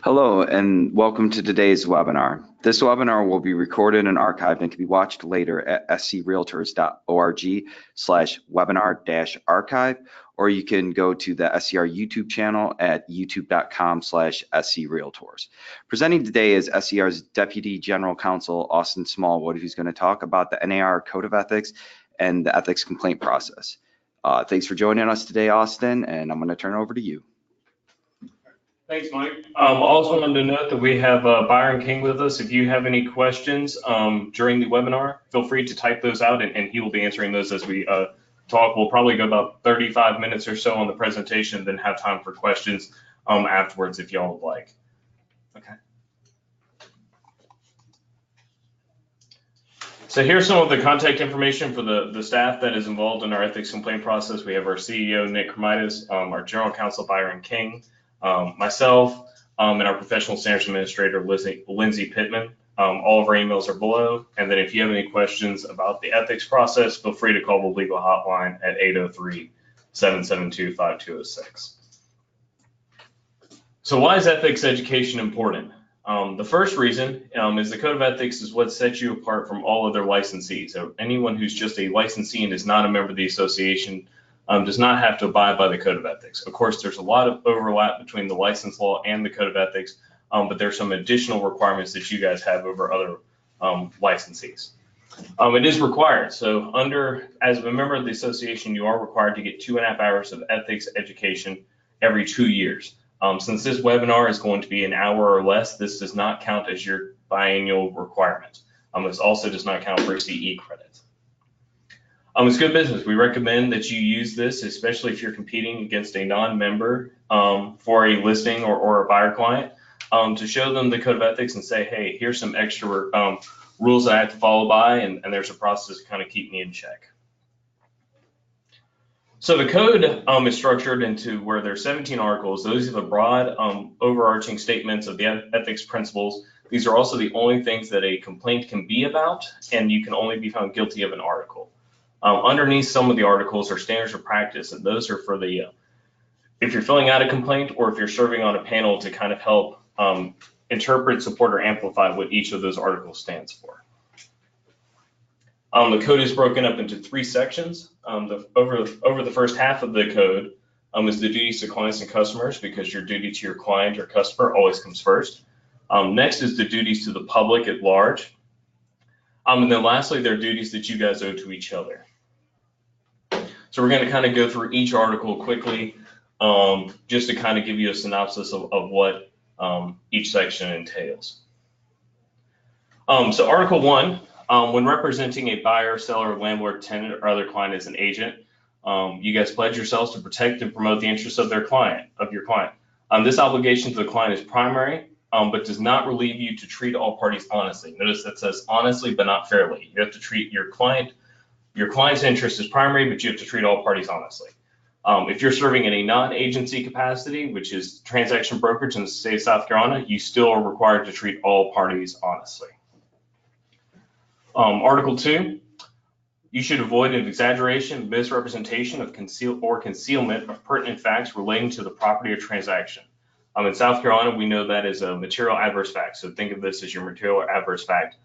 Hello and welcome to today's webinar. This webinar will be recorded and archived and can be watched later at screaltors.org/webinar-archive, or you can go to the SCR YouTube channel at youtube.com/screaltors. Presenting today is SCR's Deputy General Counsel, Austin Smallwood, who's going to talk about the NAR Code of Ethics and the ethics complaint process. Thanks for joining us today, Austin, and I'm going to turn it over to you. Thanks, Mike. Also wanted to note that we have Byron King with us. If you have any questions during the webinar, feel free to type those out and he will be answering those as we talk. We'll probably go about 35 minutes or so on the presentation, then have time for questions afterwards if y'all would like. Okay. So here's some of the contact information for the staff that is involved in our ethics complaint process. We have our CEO, Nick Kremitis, our General Counsel, Byron King, myself, and our Professional Standards Administrator, Lindsay Pittman. All of our emails are below. And then if you have any questions about the ethics process, feel free to call the legal hotline at 803-772-5206. So why is ethics education important? The first reason is the Code of Ethics is what sets you apart from all other licensees. So anyone who's just a licensee and is not a member of the association does not have to abide by the Code of Ethics. Of course, there's a lot of overlap between the license law and the Code of Ethics, but there's some additional requirements that you guys have over other licensees. It is required. So as a member of the association, you are required to get 2.5 hours of ethics education every 2 years. Since this webinar is going to be an hour or less, this does not count as your biannual requirement. This also does not count for CE credits. It's good business. We recommend that you use this, especially if you're competing against a non-member for a listing or a buyer client, to show them the Code of Ethics and say, hey, here's some extra rules that I have to follow by, and there's a process to kind of keep me in check. So the code is structured into where there's 17 articles. Those are the broad overarching statements of the ethics principles. These are also the only things that a complaint can be about, and you can only be found guilty of an article. Underneath some of the articles are standards of practice, and those are for the if you're filling out a complaint or if you're serving on a panel to kind of help interpret, support, or amplify what each of those articles stands for. The code is broken up into 3 sections. Over the first half of the code is the duties to clients and customers, because your duty to your client or customer always comes first. Next is the duties to the public at large. And then lastly, there are duties that you guys owe to each other. So we're going to kind of go through each article quickly, just to kind of give you a synopsis of what each section entails. So Article 1, when representing a buyer, seller, landlord, tenant, or other client as an agent, you guys pledge yourselves to protect and promote the interests of your client. This obligation to the client is primary, but does not relieve you to treat all parties honestly. Notice that says honestly, but not fairly. You have to treat your client's interest as primary, but you have to treat all parties honestly. If you're serving in a non-agency capacity, which is transaction brokerage in the state of South Carolina, you still are required to treat all parties honestly. Article 2, you should avoid an exaggeration, misrepresentation of concealment of pertinent facts relating to the property or transaction. In South Carolina, we know that is a material adverse fact. So think of this as your material adverse fact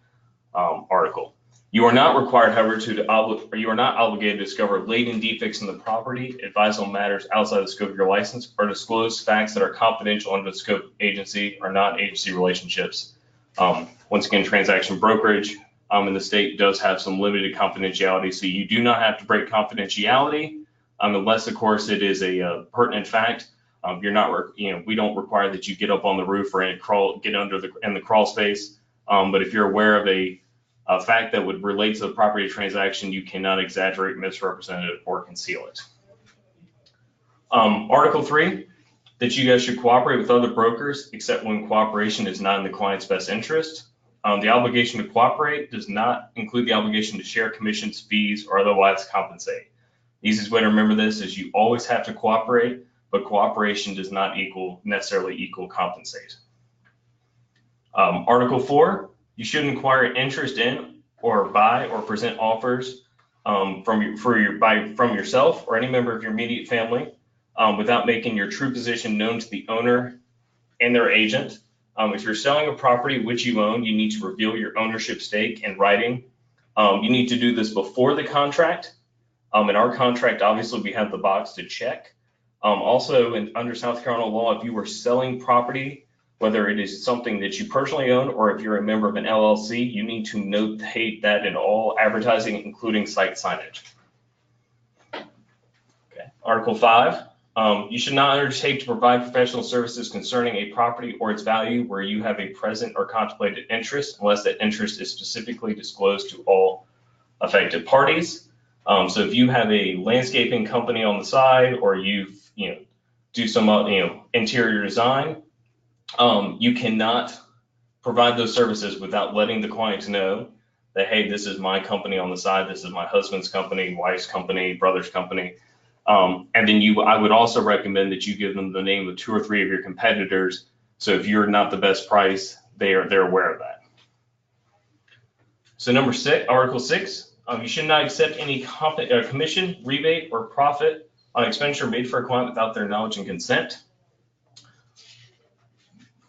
article. You are not required, however, you are not obligated to discover latent defects in the property, advise on matters outside the scope of your license, or disclose facts that are confidential under the scope of agency or non-agency relationships. Once again, transaction brokerage in the state does have some limited confidentiality, so you do not have to break confidentiality unless, of course, it is a pertinent fact. We don't require that you get up on the roof or get in the crawl space. But if you're aware of a fact that would relate to the property transaction, you cannot exaggerate, misrepresent it, or conceal it. Article 3, that you guys should cooperate with other brokers except when cooperation is not in the client's best interest. The obligation to cooperate does not include the obligation to share commissions, fees, or otherwise compensate. The easiest way to remember this is you always have to cooperate, but cooperation does not necessarily equal compensate. Article 4, you should inquire interest in or buy or present offers from yourself or any member of your immediate family without making your true position known to the owner and their agent. If you're selling a property which you own, you need to reveal your ownership stake in writing. You need to do this before the contract. In our contract, obviously, we have the box to check. Also, under South Carolina law, if you are selling property, whether it is something that you personally own or if you're a member of an LLC, you need to notate that in all advertising, including site signage. Okay. Article 5, you should not undertake to provide professional services concerning a property or its value where you have a present or contemplated interest, unless that interest is specifically disclosed to all affected parties. So if you have a landscaping company on the side, or you do some interior design, you cannot provide those services without letting the client know that, hey, this is my company on the side, this is my husband's company, wife's company, brother's company. And then I would also recommend that you give them the name of 2 or 3 of your competitors. So if you're not the best price, they're aware of that. So number 6, Article 6. You should not accept any commission, rebate, or profit on expenditure made for a client without their knowledge and consent.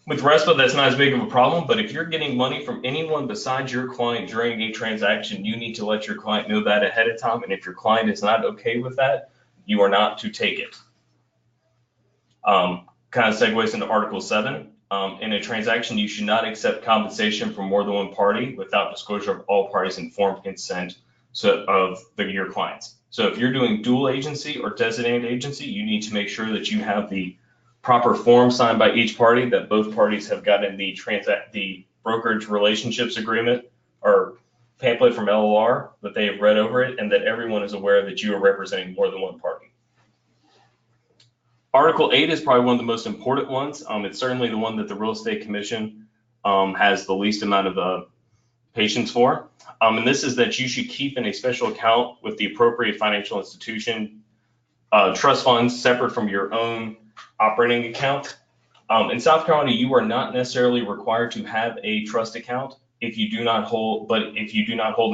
With RESPA, that's not as big of a problem, but if you're getting money from anyone besides your client during a transaction, you need to let your client know that ahead of time, and if your client is not okay with that, you are not to take it. Kind of segues into Article 7. In a transaction, you should not accept compensation from more than one party without disclosure of all parties' informed consent of your clients. So if you're doing dual agency or designated agency, you need to make sure that you have the proper form signed by each party, that both parties have gotten the brokerage relationships agreement or pamphlet from LLR, that they have read over it, and that everyone is aware that you are representing more than one party. Article 8 is probably one of the most important ones. It's certainly the one that the Real Estate Commission has the least amount of patience for. And this is that you should keep in a special account with the appropriate financial institution trust funds separate from your own operating account. In South Carolina, you are not necessarily required to have a trust account if you do not hold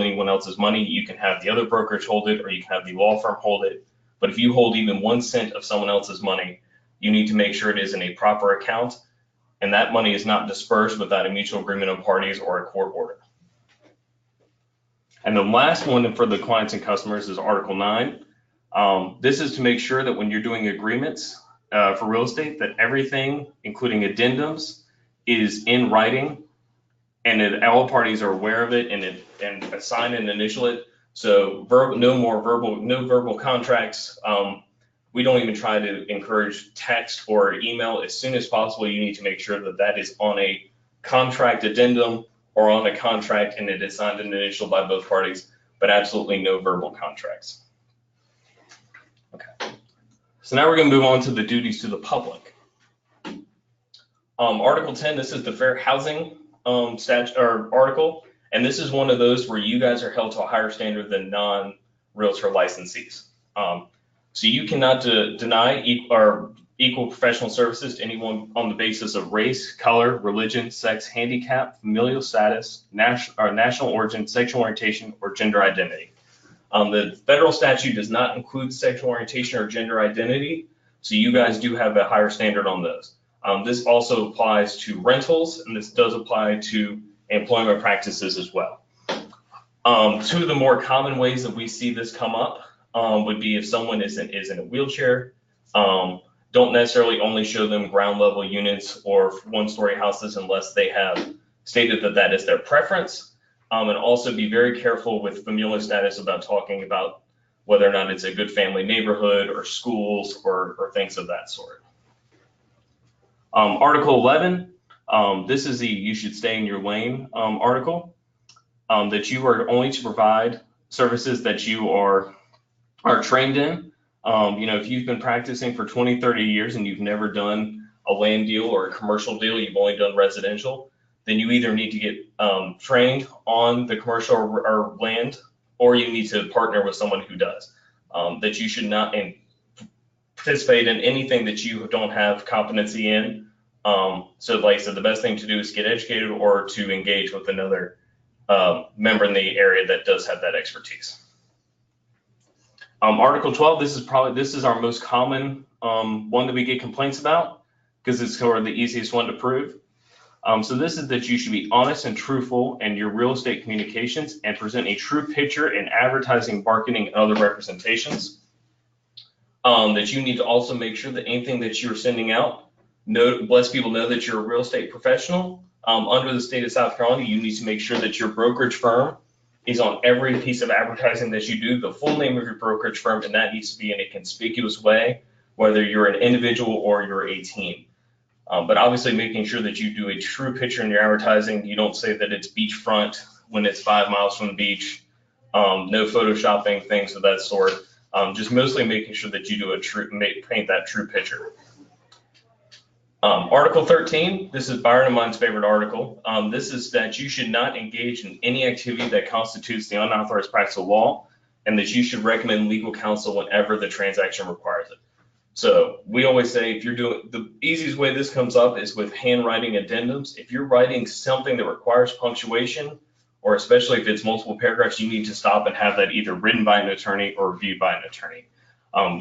anyone else's money. You can have the other brokerage hold it, or you can have the law firm hold it. But if you hold even 1 cent of someone else's money, you need to make sure it is in a proper account, and that money is not dispersed without a mutual agreement of parties or a court order. And the last one for the clients and customers is Article 9. This is to make sure that when you're doing agreements for real estate, that everything, including addendums, is in writing, and that all parties are aware of it and sign and initial it. So no verbal contracts. We don't even try to encourage text or email. As soon as possible, you need to make sure that that is on a contract addendum or on a contract, and it is signed and initialed by both parties, but absolutely no verbal contracts. Okay. So now we're going to move on to the duties to the public. Article 10, this is the Fair Housing article. And this is one of those where you guys are held to a higher standard than non-realtor licensees. So you cannot deny equal professional services to anyone on the basis of race, color, religion, sex, handicap, familial status, national origin, sexual orientation, or gender identity. The federal statute does not include sexual orientation or gender identity, so you guys do have a higher standard on those. This also applies to rentals, and this does apply to employment practices as well. 2 of the more common ways that we see this come up would be if someone is in a wheelchair. Don't necessarily only show them ground level units or 1-story houses unless they have stated that that is their preference. And also be very careful with familial status about talking about whether or not it's a good family neighborhood or schools or things of that sort. Article 11, this is the you should stay in your lane article, that you are only to provide services that you are trained in. If you've been practicing for 20, 30 years and you've never done a land deal or a commercial deal, you've only done residential, then you either need to get trained on the commercial or land, or you need to partner with someone who does. That you should not participate in anything that you don't have competency in. So like I said, the best thing to do is get educated or to engage with another member in the area that does have that expertise. Article 12, this is our most common one that we get complaints about because it's sort of the easiest one to prove. So this is that you should be honest and truthful in your real estate communications and present a true picture in advertising, marketing, and other representations. That you need to also make sure that anything that you're sending out, lets people know that you're a real estate professional. Under the state of South Carolina, you need to make sure that your brokerage firm is on every piece of advertising that you do, the full name of your brokerage firm, and that needs to be in a conspicuous way, whether you're an individual or you're a team. But obviously making sure that you do a true picture in your advertising. You don't say that it's beachfront when it's 5 miles from the beach, no photoshopping, things of that sort. Just mostly making sure that you do paint that true picture. Article 13, this is Byron and mine's favorite article. This is that you should not engage in any activity that constitutes the unauthorized practice of law, and that you should recommend legal counsel whenever the transaction requires it. So we always say, if you're doing, the easiest way this comes up is with handwriting addendums. If you're writing something that requires punctuation, or especially if it's multiple paragraphs, you need to stop and have that either written by an attorney or reviewed by an attorney.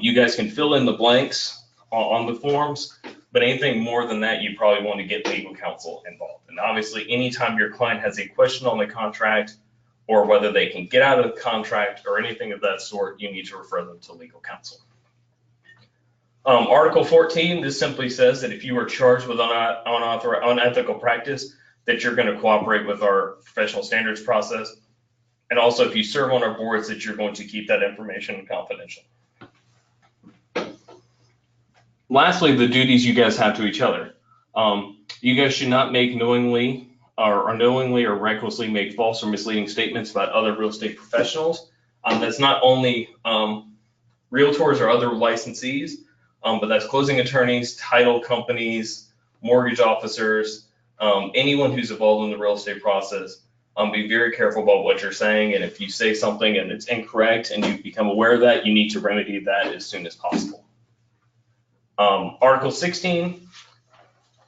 You guys can fill in the blanks on the forms, but anything more than that, you probably want to get legal counsel involved. And obviously, anytime your client has a question on the contract, or whether they can get out of the contract or anything of that sort, you need to refer them to legal counsel. Article 14, this simply says that if you are charged with unethical practice, that you're going to cooperate with our professional standards process. And also, if you serve on our boards, that you're going to keep that information confidential. Lastly, the duties you guys have to each other. You guys should not make knowingly or recklessly make false or misleading statements about other real estate professionals. That's not only realtors or other licensees, but that's closing attorneys, title companies, mortgage officers, anyone who's involved in the real estate process. Be very careful about what you're saying, and if you say something and it's incorrect and you become aware of that, you need to remedy that as soon as possible. Article 16,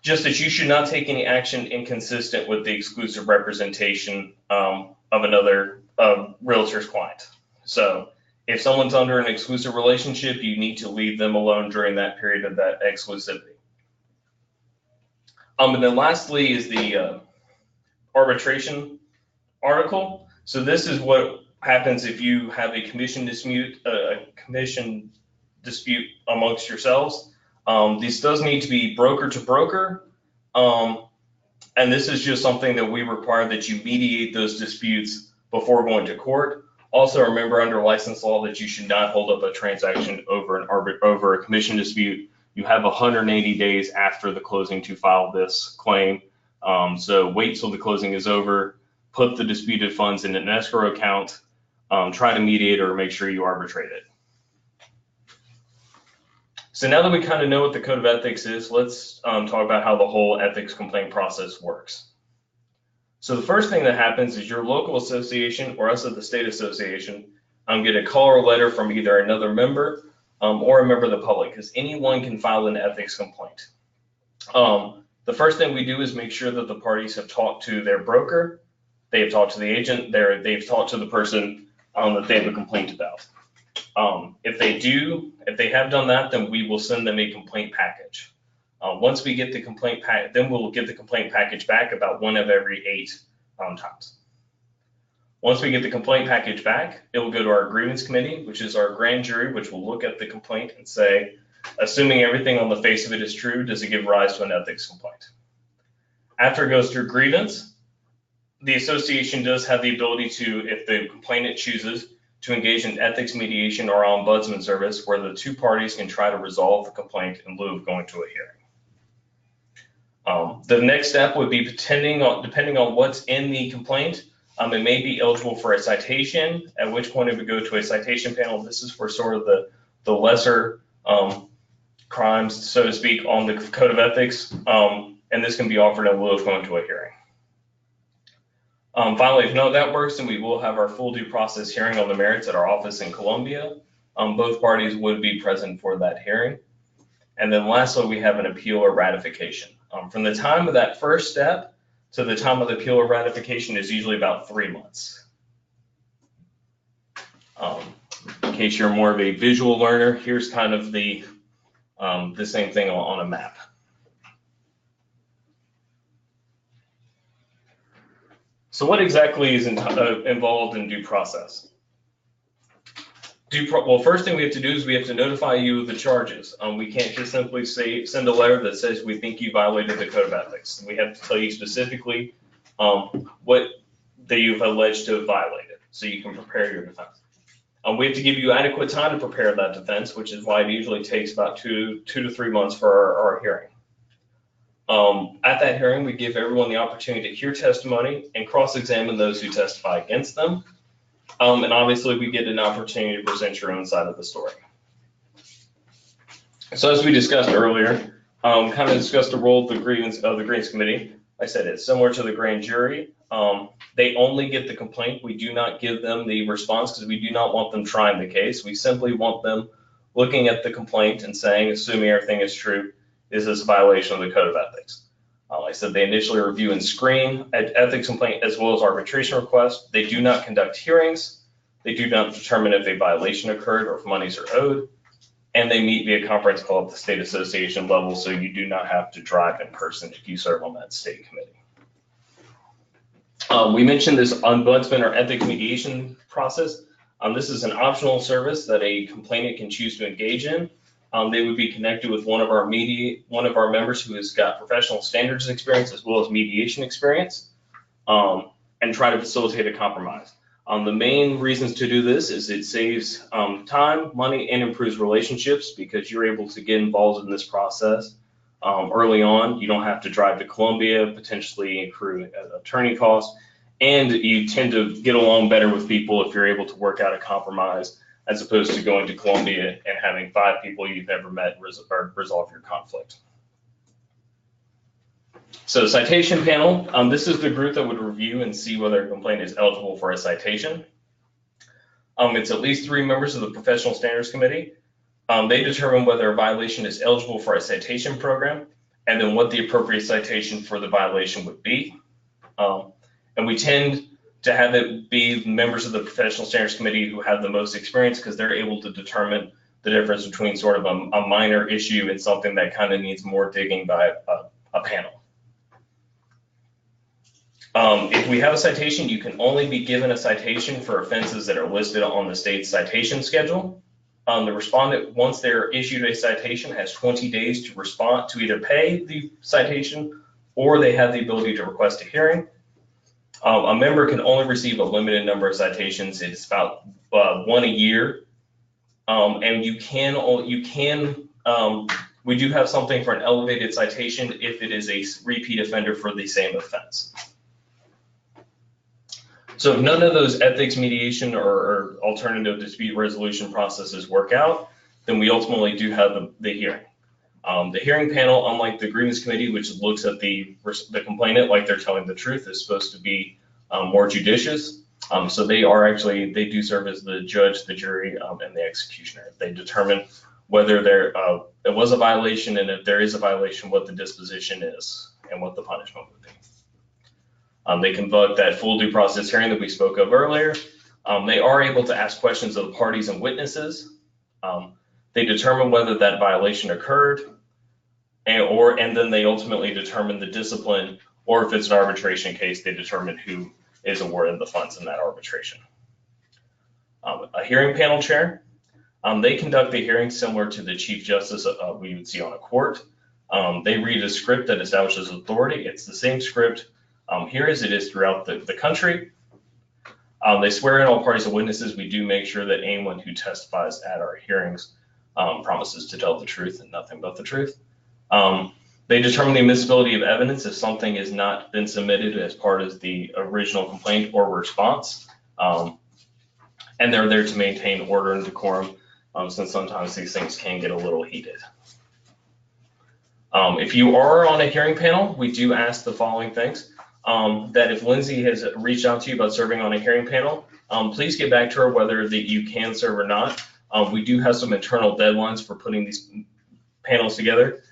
just that you should not take any action inconsistent with the exclusive representation of another realtor's client. So if someone's under an exclusive relationship, you need to leave them alone during that period of that exclusivity. And then lastly is the arbitration article. So this is what happens if you have a commission dispute amongst yourselves. This does need to be broker to broker. And this is just something that we require that you mediate those disputes before going to court. Also remember under license law that you should not hold up a transaction over a commission dispute. You have 180 days after the closing to file this claim. So wait till the closing is over, put the disputed funds in an escrow account, try to mediate or make sure you arbitrate it. So now that we kind of know what the Code of Ethics is, let's talk about how the whole ethics complaint process works. So the first thing that happens is your local association or us at the state association get a call or letter from either another member or a member of the public, because anyone can file an ethics complaint. The first thing we do is make sure that the parties have talked to their broker, they have talked to the agent, they've talked to the person that they have a complaint about. If they have done that, then we will send them a complaint package. Once we get the complaint package, then we'll get the complaint package back about 1 of every 8 times. Once we get the complaint package back, it will go to our grievance committee, which is our grand jury, which will look at the complaint and say, assuming everything on the face of it is true, does it give rise to an ethics complaint? After it goes through grievance, the association does have the ability to, if the complainant chooses, to engage in ethics mediation or ombudsman service, where the 2 parties can try to resolve the complaint in lieu of going to a hearing. The next step would be depending on what's in the complaint, it may be eligible for a citation, at which point it would go to a citation panel. This is for sort of the lesser crimes, so to speak, on the Code of Ethics, and this can be offered in lieu of going to a hearing. Finally, if none of that works, then we will have our full due process hearing on the merits at our office in Columbia. Both parties would be present for that hearing. And then lastly, we have an appeal or ratification. From the time of that first step to the time of the appeal or ratification is usually about 3 months. In case you're more of a visual learner, here's kind of the same thing on a map. So what exactly is involved in due process? Well, first thing we have to do is we have to notify you of the charges. We can't just simply send a letter that says we think you violated the Code of Ethics. We have to tell you specifically what that you've alleged to have violated, so you can prepare your defense. We have to give you adequate time to prepare that defense, which is why it usually takes about two to 3 months for our hearing. At that hearing, we give everyone the opportunity to hear testimony and cross-examine those who testify against them. And obviously, we get an opportunity to present your own side of the story. So as we discussed earlier, kind of discussed the role of the Grievance Committee. I said it's similar to the grand jury. They only get the complaint. We do not give them the response because we do not want them trying the case. We simply want them looking at the complaint and saying, assuming everything is true, is this a violation of the Code of Ethics? I said they initially review and screen an ethics complaint as well as arbitration requests. They do not conduct hearings. They do not determine if a violation occurred or if monies are owed. And they meet via conference call at the state association level, so you do not have to drive in person if you serve on that state committee. We mentioned this Ombudsman or ethics mediation process. This is an optional service that a complainant can choose to engage in. They would be connected with one of our members who has got professional standards experience as well as mediation experience, and try to facilitate a compromise. The main reasons to do this is it saves time, money, and improves relationships because you're able to get involved in this process early on. You don't have to drive to Columbia, potentially accrue attorney costs, and you tend to get along better with people if you're able to work out a compromise, as opposed to going to Columbia and having 5 people you've never met resolve your conflict. So citation panel, this is the group that would review and see whether a complaint is eligible for a citation. It's at least 3 members of the Professional Standards Committee. They determine whether a violation is eligible for a citation program and then what the appropriate citation for the violation would be. And we tend to have it be members of the Professional Standards Committee who have the most experience because they're able to determine the difference between sort of a minor issue and something that kind of needs more digging by a panel. If we have a citation, you can only be given a citation for offenses that are listed on the state's citation schedule. The respondent, once they're issued a citation, has 20 days to respond to either pay the citation or they have the ability to request a hearing. A member can only receive a limited number of citations. It's about 1 a year. And we do have something for an elevated citation if it is a repeat offender for the same offense. So if none of those ethics mediation or alternative dispute resolution processes work out, then we ultimately do have the hearing. The hearing panel, unlike the Grievance Committee, which looks at the complainant like they're telling the truth, is supposed to be more judicious. So they do serve as the judge, the jury, and the executioner. They determine whether there was a violation, and if there is a violation, what the disposition is and what the punishment would be. They conduct that full due process hearing that we spoke of earlier. They are able to ask questions of the parties and witnesses. They determine whether that violation occurred, and then they ultimately determine the discipline, or if it's an arbitration case, they determine who is awarded the funds in that arbitration. A hearing panel chair, they conduct the hearing similar to the Chief Justice we would see on a court. They read a script that establishes authority. It's the same script here as it is throughout the country. They swear in all parties and witnesses. We do make sure that anyone who testifies at our hearings promises to tell the truth and nothing but the truth. They determine the admissibility of evidence if something has not been submitted as part of the original complaint or response. And they're there to maintain order and decorum, since sometimes these things can get a little heated. If you are on a hearing panel, we do ask the following things. That if Lindsay has reached out to you about serving on a hearing panel, please get back to her whether that you can serve or not. We do have some internal deadlines for putting these panels together,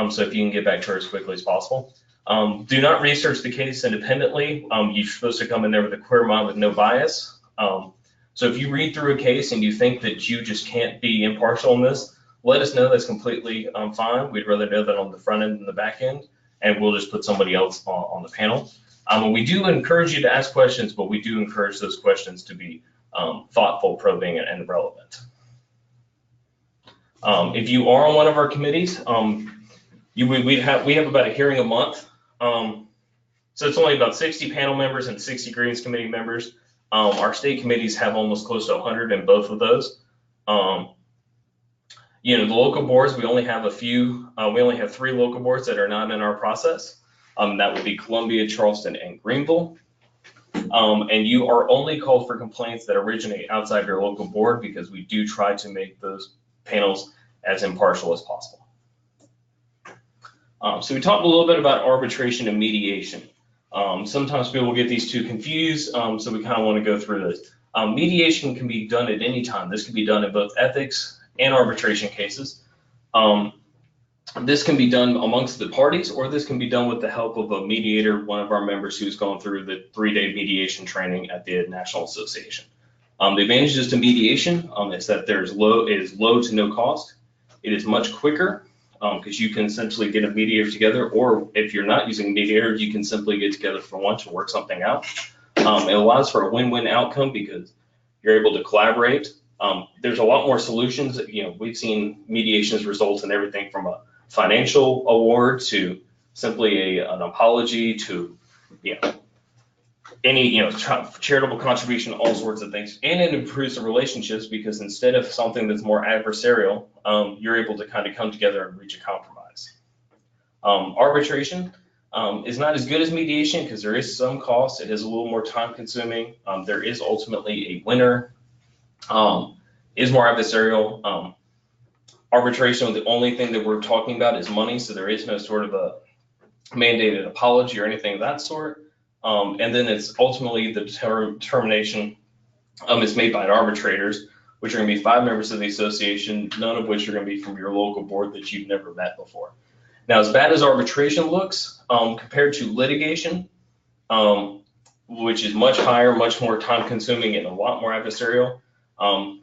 so if you can get back to her as quickly as possible. Do not research the case independently. You're supposed to come in there with a clear mind with no bias. So if you read through a case and you think that you just can't be impartial in this, let us know. That's completely fine. We'd rather know that on the front end than the back end, and we'll just put somebody else on the panel. And we do encourage you to ask questions, but we do encourage those questions to be thoughtful, probing, and relevant. If you are on one of our committees, we have about a hearing a month. So it's only about 60 panel members and 60 grievance committee members. Our state committees have almost close to 100 in both of those. The local boards, we only have a few. We only have 3 local boards that are not in our process. That would be Columbia, Charleston, and Greenville. And you are only called for complaints that originate outside your local board, because we do try to make those panels as impartial as possible. So we talked a little bit about arbitration and mediation. Sometimes people get these two confused, so we kind of want to go through this. Mediation can be done at any time. This can be done in both ethics and arbitration cases. This can be done amongst the parties, or this can be done with the help of a mediator, one of our members who's gone through the 3-day mediation training at the National Association. The advantages to mediation is that it is low to no cost. It is much quicker, because you can essentially get a mediator together, or if you're not using a mediator, you can simply get together for lunch and work something out. It allows for a win-win outcome because you're able to collaborate. There's a lot more solutions. We've seen mediations result in everything from a financial award to simply an apology to any charitable contribution, all sorts of things. And it improves the relationships, because instead of something that's more adversarial, you're able to kind of come together and reach a compromise. Arbitration is not as good as mediation because there is some cost. It is a little more time consuming. There is ultimately a winner. Is more adversarial. Arbitration, the only thing that we're talking about is money, so there is no sort of a mandated apology or anything of that sort. And then it's ultimately the determination is made by arbitrators, which are going to be 5 members of the association, none of which are going to be from your local board that you've never met before. Now, as bad as arbitration looks, compared to litigation, which is much higher, much more time consuming, and a lot more adversarial,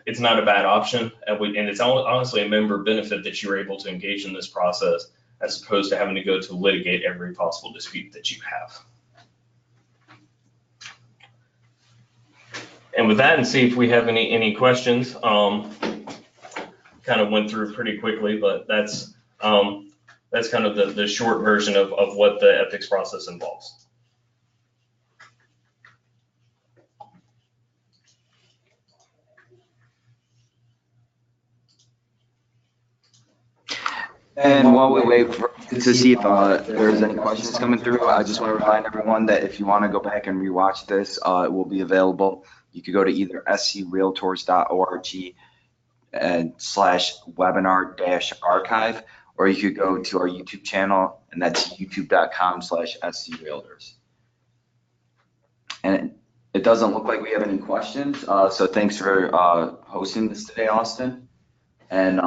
it's not a bad option. And it's honestly a member benefit that you're able to engage in this process, as opposed to having to go to litigate every possible dispute that you have. And with that, and see if we have any questions. Kind of went through pretty quickly, but that's kind of the short version of what the ethics process involves. And while we wait to see if there's any questions coming through, I just want to remind everyone that if you want to go back and rewatch this, it will be available. You could go to either screaltors.org and /webinar-archive, or you could go to our YouTube channel, and that's youtube.com/screaltors. And it doesn't look like we have any questions, so thanks for hosting this today, Austin. And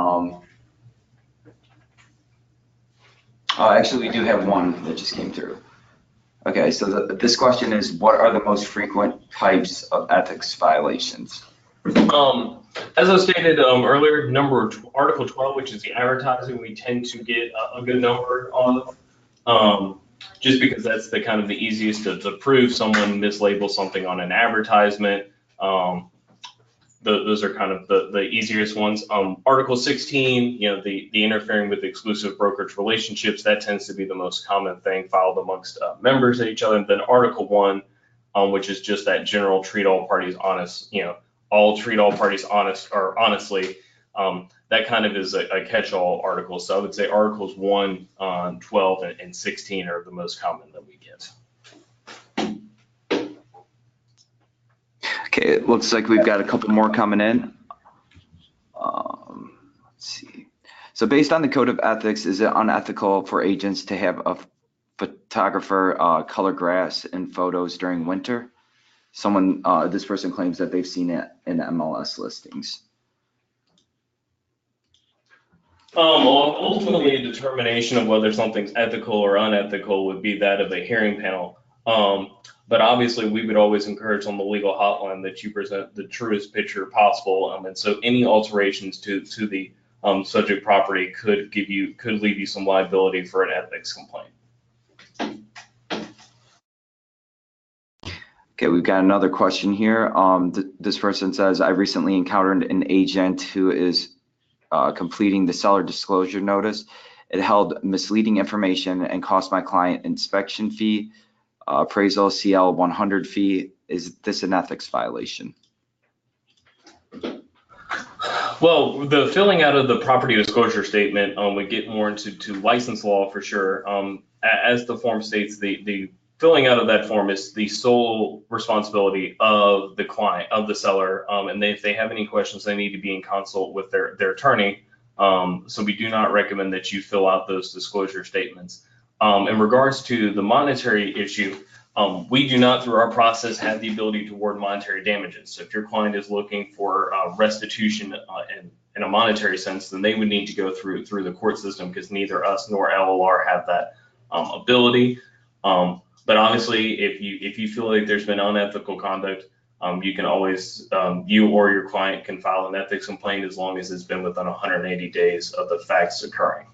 actually, we do have one that just came through. Okay, so this question is, what are the most frequent types of ethics violations? As I stated earlier, Article 12, which is the advertising, we tend to get a good number of, just because that's the kind of the easiest to prove. Someone mislabels something on an advertisement. Those are kind of the easiest ones. Article 16, the interfering with exclusive brokerage relationships, that tends to be the most common thing filed amongst members of each other. And then Article 1, which is just that general treat all parties honest, all treat all parties honest or honestly. That kind of is a catch-all article. So I would say Articles 1, 12, and 16 are the most common that we get. Okay, it looks like we've got a couple more coming in. Let's see. So based on the Code of Ethics, is it unethical for agents to have a photographer color grass in photos during winter? This person claims that they've seen it in MLS listings. Ultimately, a determination of whether something's ethical or unethical would be that of a hearing panel. But obviously, we would always encourage on the legal hotline that you present the truest picture possible. And so any alterations to the subject property could leave you some liability for an ethics complaint. Okay, we've got another question here. This person says, I recently encountered an agent who is completing the seller disclosure notice. It held misleading information and cost my client inspection fee, appraisal, CL 100 fee. Is this an ethics violation? Well, the filling out of the property disclosure statement would get more into license law for sure. As the form states, the filling out of that form is the sole responsibility of the client, of the seller, and if they have any questions, they need to be in consult with their attorney. So we do not recommend that you fill out those disclosure statements. In regards to the monetary issue, we do not, through our process, have the ability to award monetary damages. So if your client is looking for restitution in a monetary sense, then they would need to go through the court system, because neither us nor LLR have that ability. But obviously, if you feel like there's been unethical conduct, you can always, you or your client can file an ethics complaint as long as it's been within 180 days of the facts occurring.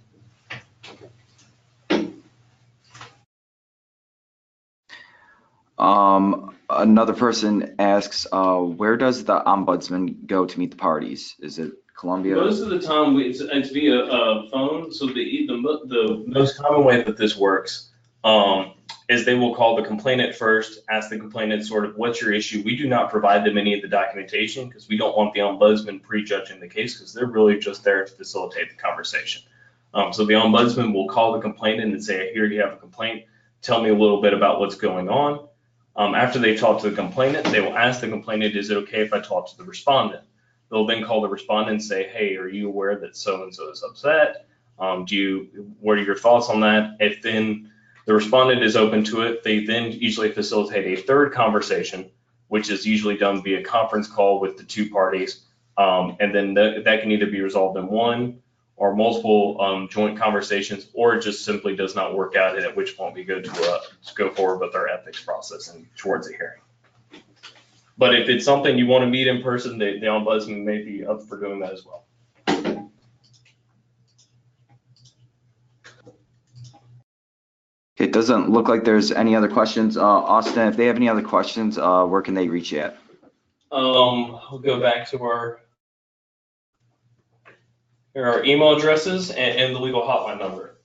Another person asks, where does the Ombudsman go to meet the parties? Is it Columbia? Most of the time, it's via phone. So the most common way that this works is they will call the complainant first, ask the complainant sort of what's your issue. We do not provide them any of the documentation because we don't want the Ombudsman prejudging the case, because they're really just there to facilitate the conversation. So the Ombudsman will call the complainant and say, here you have a complaint. Tell me a little bit about what's going on. After they talk to the complainant, they will ask the complainant, is it okay if I talk to the respondent? They'll then call the respondent and say, hey, are you aware that so-and-so is upset? What are your thoughts on that? If then the respondent is open to it, they then usually facilitate a third conversation, which is usually done via conference call with the two parties. And then that can either be resolved in one or multiple joint conversations, or it just simply does not work out, and at which point we go forward with our ethics process and towards a hearing. But if it's something you want to meet in person, the Ombudsman may be up for doing that as well. It doesn't look like there's any other questions. Austin, if they have any other questions, where can they reach you at? We'll go back to our email addresses and the legal hotline number.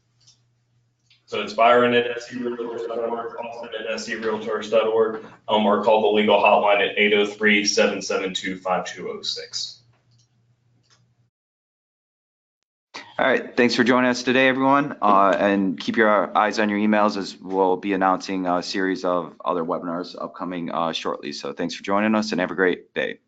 So it's Byron@screaltors.org, Austin@screaltors.org, or call the legal hotline at 803-772-5206. All right, thanks for joining us today, everyone. And keep your eyes on your emails, as we'll be announcing a series of other webinars upcoming shortly. So thanks for joining us, and have a great day.